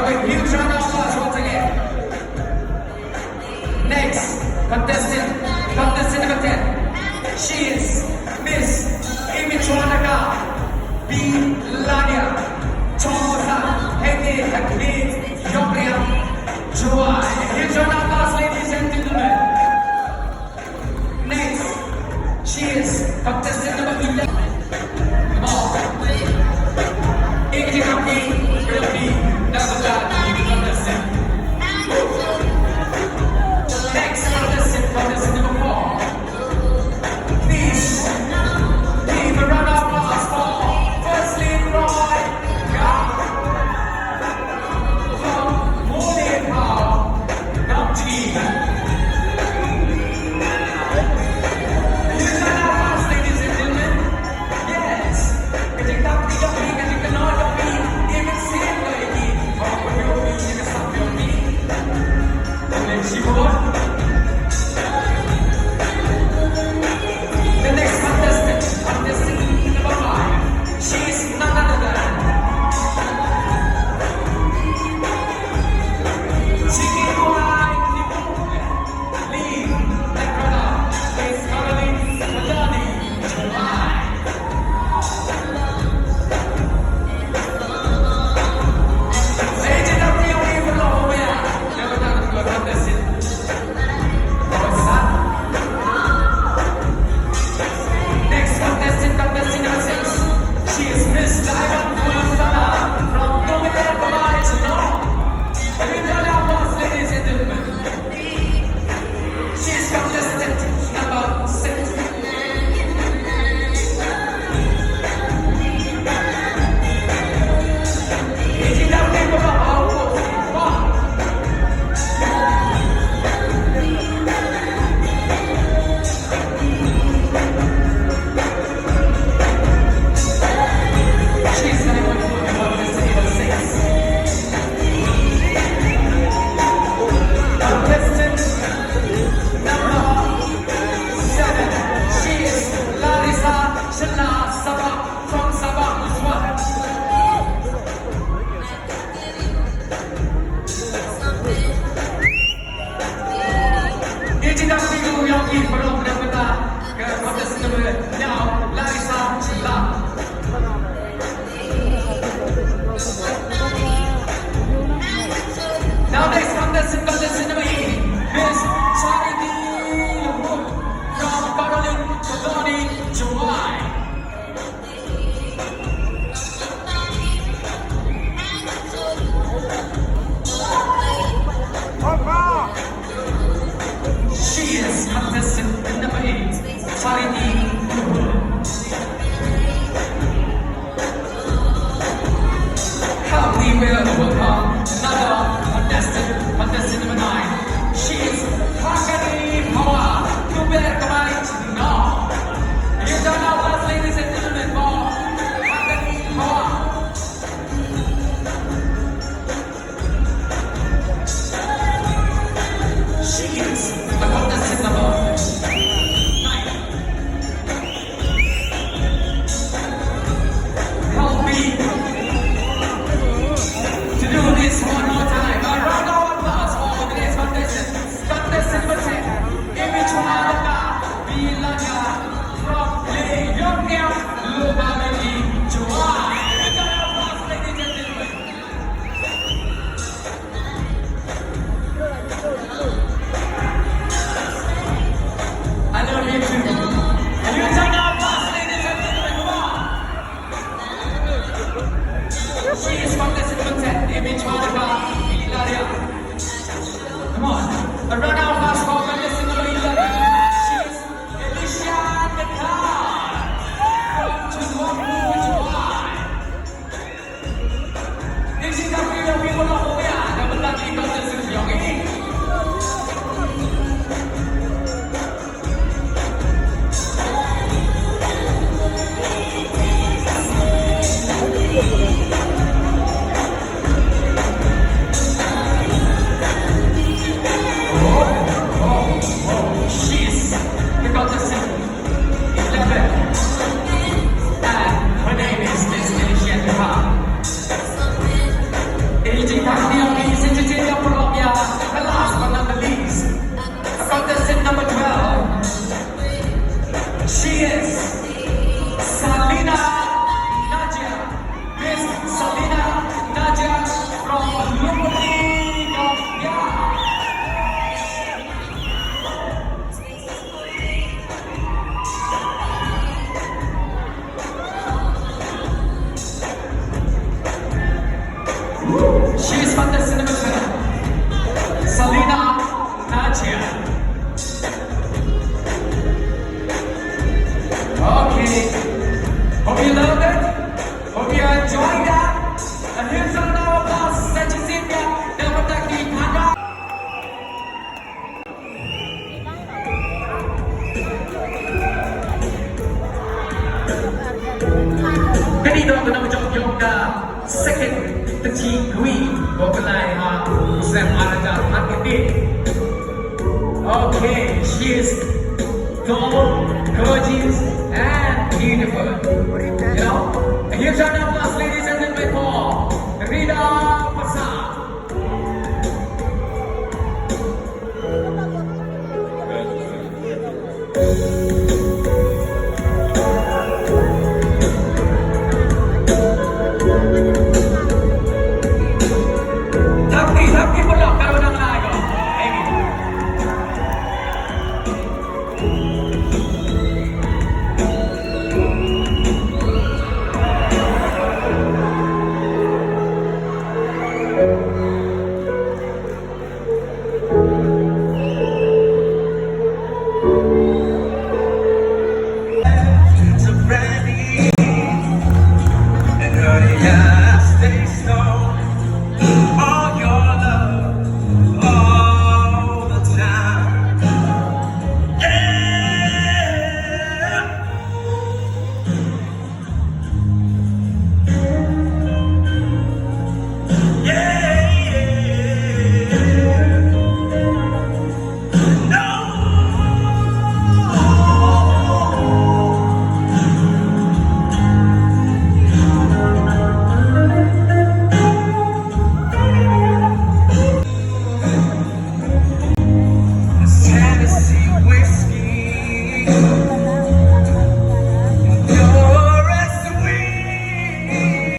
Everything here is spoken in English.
a huge round of applause once again. Next, contestant number 10. She is Miss Imichuanaga B. Lania Chomota Hege Hakmit Yopriya Joy. Huge round of applause, ladies and gentlemen. Next, she is contestant number 11. Come on. Ikirami Wilby Nagagati contestant. Next contestant number 4. Please give a round of applause for Firstly Roy Gao from Molehao Namchi. Huge round of applause, ladies and gentlemen. Yes, ketika ketika Yopi even same lagi. Kalau Yopi ini kesal Yopi. Dan si Bon. The next contestant number 5. She is none other than Chikiwai Nipun Lee Lekrada is Caroline Madani July. Legend of Rio Evolomia. Never done a good contestant. Next contestant number 6. She is Miss Diamond Pulsana from Dominar Dubai, Chennai. Huge round of applause, ladies and gentlemen. She is contestant number 6. Now next contestant number 8, Miss Charity Lumut from Caroline Madani July. She is contestant number 8, Charity Lumut. How we will welcome another contestant number 9. She is Hakani Hawa Kuber Kamari Chino. You don't know us, ladies and gentlemen, for Hakani Hawa. She is the contestant number 9. She is Salina Nadia. Miss Salina Nadia from Lumberton. She is fantastic number 7. Salina Nadia. Okay. Hope you loved it. Hope you enjoyed that. And here's a round of applause. Sejasinya dan Pendaki Tanda. Cái đi đâu có nằm trong dòng second the team Louis của cái này xem Ananda Marketing. Okay, she is tall, gorgeous, and beautiful.